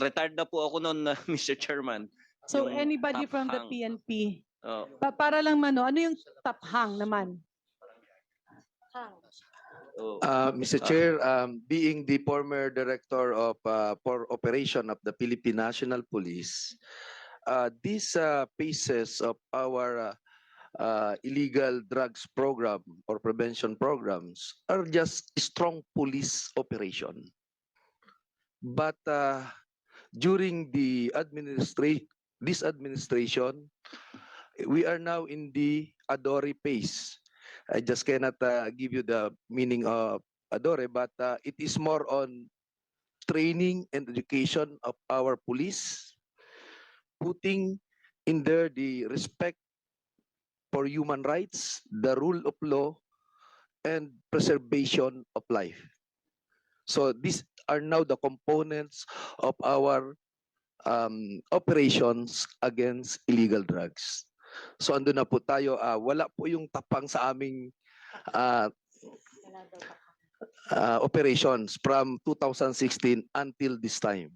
retired na po ako noon, Mr. Chairman. So Yung anybody from the Tokhang. PNP? Oh. Para lang ano yung Tokhang naman? Mr. Chair, being the former director of for operation of the Philippine National Police, these phases of our illegal drugs program or prevention programs are just strong police operation. But during this administration, we are now in the Adore phase. I just cannot give you the meaning of Adore, but it is more on training and education of our police, putting in there the respect for human rights, the rule of law, and preservation of life. So these are now the components of our operations against illegal drugs. So ando na po tayo, wala po yung tapang sa aming operations from 2016 until this time.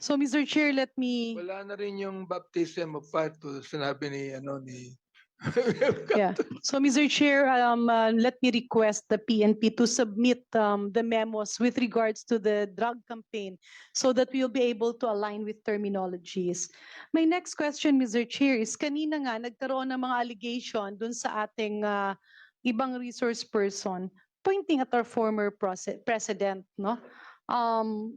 So Mr. Chair, let me, Wala na rin yung baptism of fire to sinabi ni yeah. So Mr. Chair, let me request the PNP to submit the memos with regards to the drug campaign so that we'll be able to align with terminologies. My next question, Mr. Chair, is kanina nga nagkaroon ng mga allegation dun sa ating ibang resource person pointing at our former president, no?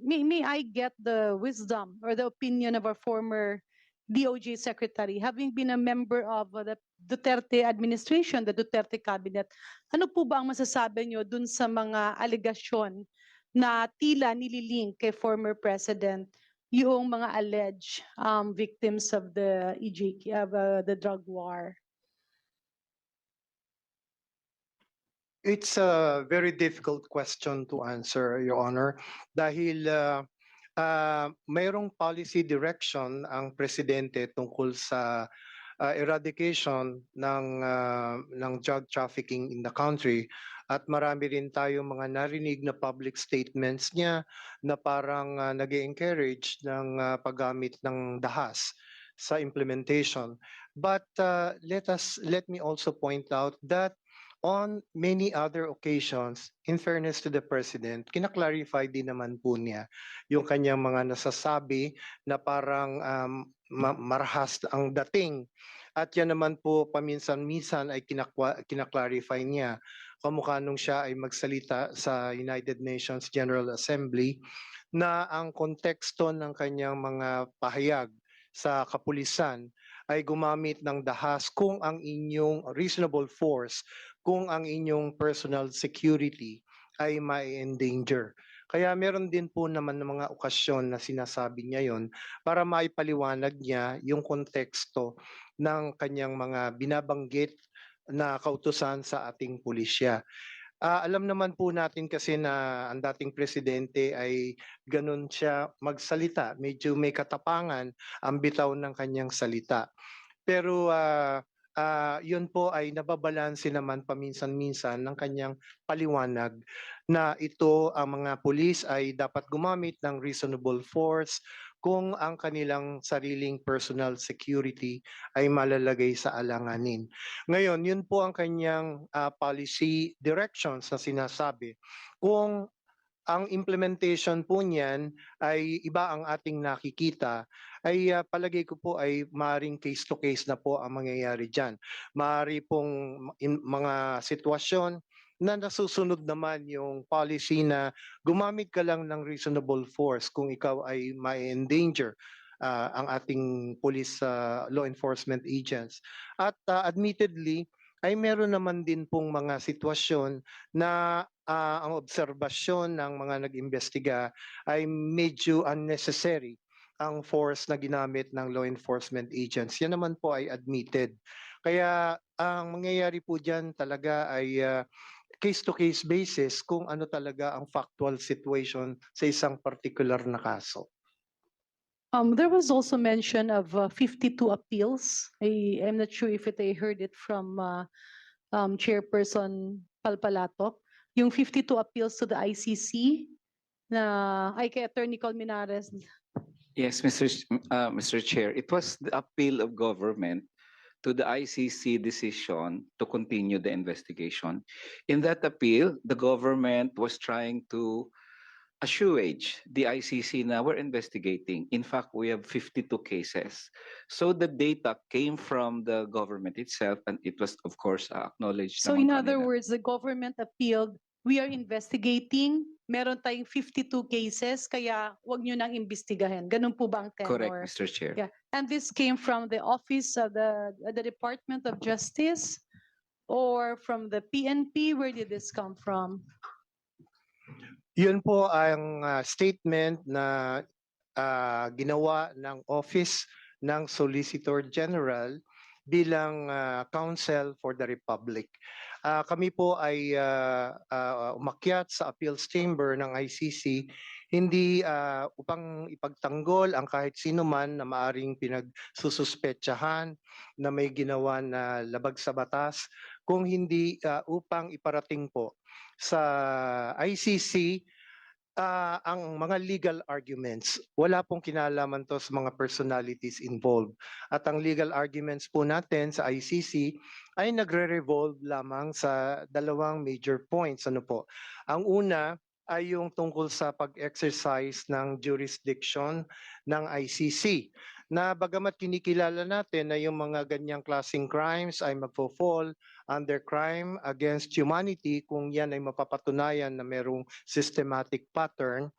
May I get the wisdom or the opinion of our former DOJ secretary, having been a member of the Duterte administration, the Duterte cabinet, ano po ba ang masasabi nyo dun sa mga alegasyon na tila nililink kay former president yung mga alleged victims of the the drug war? It's a very difficult question to answer, Your Honor, dahil mayroong policy direction ang presidente tungkol sa eradication ng drug trafficking in the country, at marami rin tayong mga narinig na public statements niya na parang nag-encourage ng paggamit ng dahas sa implementation. But let me also point out that on many other occasions, in fairness to the President, kinaklarify din naman po niya yung kanyang mga nasasabi na parang marahas ang dating. At yan naman po paminsan-minsan ay kinaklarify niya kamukha nung siya ay magsalita sa United Nations General Assembly na ang konteksto ng kanyang mga pahayag sa kapulisan ay gumamit ng dahas kung ang inyong reasonable force, kung ang inyong personal security ay ma-endanger. Kaya meron din po naman ng mga okasyon na sinasabi niya yon para maipaliwanag niya yung konteksto ng kanyang mga binabanggit na kautusan sa ating pulisya. Alam naman po natin kasi na ang dating presidente ay ganun siya magsalita. Medyo may katapangan ang bitaw ng kanyang salita. Pero yun po ay nababalanse naman paminsan-minsan ng kanyang paliwanag na ito ang mga pulis ay dapat gumamit ng reasonable force kung ang kanilang sariling personal security ay malalagay sa alanganin. Ngayon, yun po ang kanyang policy directions na sinasabi. Kung ang implementation po niyan ay iba ang ating nakikita, ay palagay ko po ay maaaring case-to-case na po ang mangyayari dyan. Maaari pong mga sitwasyon na nasusunod naman yung policy na gumamit ka lang ng reasonable force kung ikaw ay ma-endanger ang ating police law enforcement agents. At admittedly, ay meron naman din pong mga sitwasyon na ang obserbasyon ng mga nag-imbestiga ay medyo unnecessary ang force na ginamit ng law enforcement agents. Yan naman po ay admitted. Kaya ang mangyayari po dyan talaga ay case-to-case basis kung ano talaga ang factual situation sa isang particular na kaso. There was also mention of 52 appeals. I'm not sure if I heard it from Chairperson Palpalato. Yung 52 appeals to the ICC na ay kay Attorney Colmenares. Yes, Mr. Chair, it was the appeal of government to the ICC decision to continue the investigation. In that appeal, the government was trying to assuage the ICC na we're investigating. In fact, we have 52 cases. So the data came from the government itself, and it was, of course, acknowledged So naman in other kanila. words, the government appealed, we are investigating, meron tayong 52 cases, kaya wag nyo nang imbestigahin. Ganun po ba ang Correct, tenor? Mr. Chair. Yeah. And this came from the office of the Department of Justice or from the PNP? Where did this come from? Yun po ang statement na ginawa ng Office ng Solicitor General bilang counsel for the Republic. Kami po ay umakyat sa appeals chamber ng ICC hindi upang ipagtanggol ang kahit sino man na maaring pinagsususpetsahan na may ginawa na labag sa batas, kung hindi upang iparating po sa ICC ang mga legal arguments. Wala pong kinalaman to sa mga personalities involved. At ang legal arguments po natin sa ICC ay nagre-revolve lamang sa dalawang major points. Ano po? Ang una ay yung tungkol sa pag-exercise ng jurisdiction ng ICC na bagamat kinikilala natin na yung mga ganyang klaseng crimes ay magfo-fall under crime against humanity kung yan ay mapapatunayan na merong systematic pattern.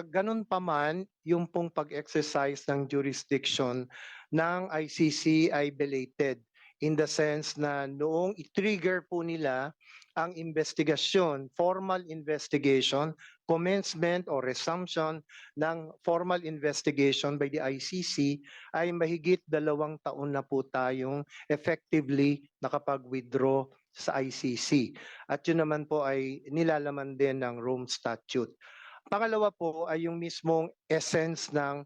Ganun pa man, yung pong pag-exercise ng jurisdiction ng ICC ay belated in the sense na noong i-trigger po nila ang investigasyon, formal investigation, commencement or resumption ng formal investigation by the ICC ay mahigit 2 taon na po tayong effectively nakapag-withdraw sa ICC. At yun naman po ay nilalaman din ng Rome Statute. Pangalawa po ay yung mismong essence ng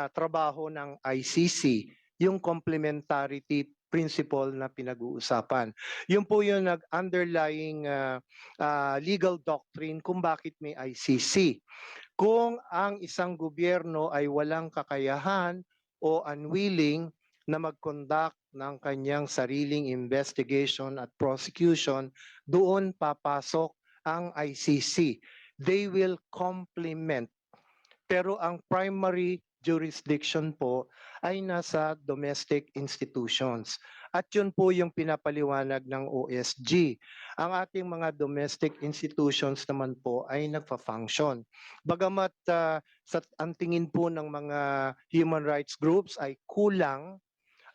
trabaho ng ICC, yung complementarity principle na pinag-uusapan. Yun po yung nag-underlying legal doctrine kung bakit may ICC. Kung ang isang gobyerno ay walang kakayahan o unwilling na mag-conduct ng kanyang sariling investigation at prosecution, doon papasok ang ICC. They will complement. Pero ang primary jurisdiction po ay nasa domestic institutions. At yun po yung pinapaliwanag ng OSG. Ang ating mga domestic institutions naman po ay nagfa-function. Bagamat ang tingin po ng mga human rights groups ay kulang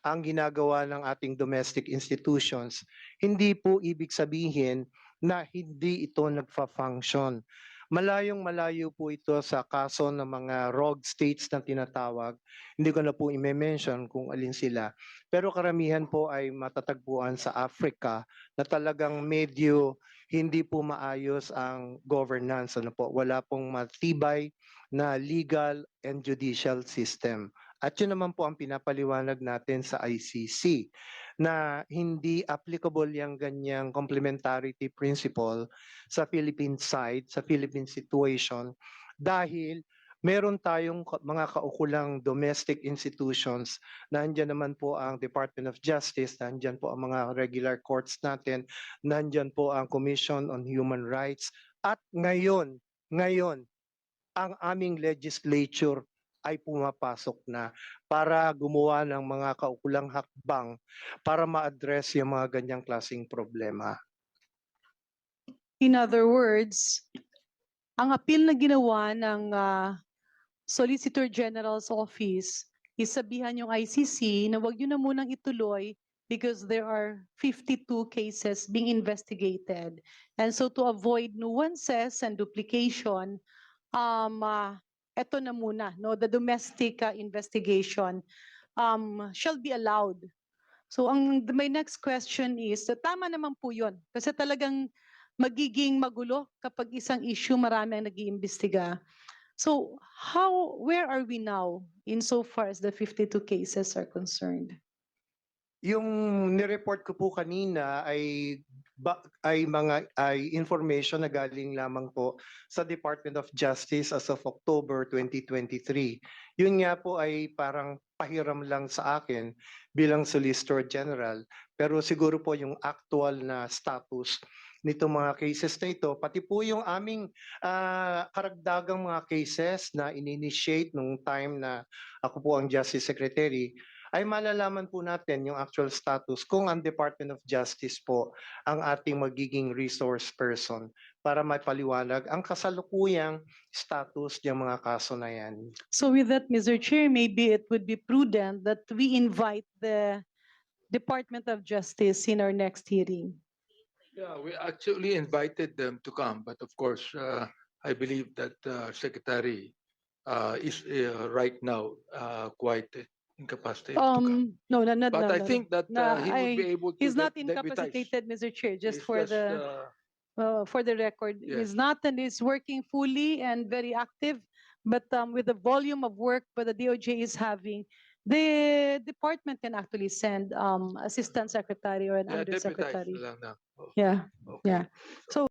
ang ginagawa ng ating domestic institutions, hindi po ibig sabihin na hindi ito nagfa-function. Malayong-malayo po ito sa kaso ng mga rogue states na tinatawag. Hindi ko na po i-mention kung alin sila. Pero karamihan po ay matatagpuan sa Africa na talagang medyo hindi po maayos ang governance. Ano po? Wala pong matibay na legal and judicial system. At yun naman po ang pinapaliwanag natin sa ICC na hindi applicable yung ganyang complementarity principle sa Philippine side, sa Philippine situation dahil meron tayong mga kaukulang domestic institutions. Nandiyan naman po ang Department of Justice, nandiyan po ang mga regular courts natin, nandiyan po ang Commission on Human Rights at ngayon ang aming legislature ay pumapasok na para gumawa ng mga kaukulang hakbang para ma-address yung mga ganyang klaseng problema. In other words, ang appeal na ginawa ng Solicitor General's Office is sabihan yung ICC na wag yun na munang ituloy because there are 52 cases being investigated. And so to avoid nuances and duplication, eto na muna, no, the domestic investigation shall be allowed. So my next question is, tama naman po yun, kasi talagang magiging magulo kapag isang issue marami ang nag-iimbestiga. So where are we now insofar as the 52 cases are concerned? Yung nireport ko po kanina ay information na galing lamang po sa Department of Justice as of October 2023. Yun nga po ay parang pahiram lang sa akin bilang Solicitor General, pero siguro po yung actual na status nito mga cases na ito, pati po yung aming karagdagang mga cases na in-initiate nung time na ako po ang Justice Secretary, ay malalaman po natin yung actual status kung ang Department of Justice po ang ating magiging resource person para mapaliwanag ang kasalukuyang status ng mga kaso na yan. So with that, Mr. Chair, maybe it would be prudent that we invite the Department of Justice in our next hearing. Yeah, we actually invited them to come, but of course, I believe that Secretary is right now quite incapacitated to come. No, not But I no. think that No, he would be able to He's not deputize. incapacitated, Mr. Chair, just He's for the record. Yes. He's not, and is working fully and very active. But with the volume of work that the DOJ is having, the department can actually send assistant secretary or an Yeah, deputize undersecretary. na lang na. Oh, Yeah, okay. yeah. So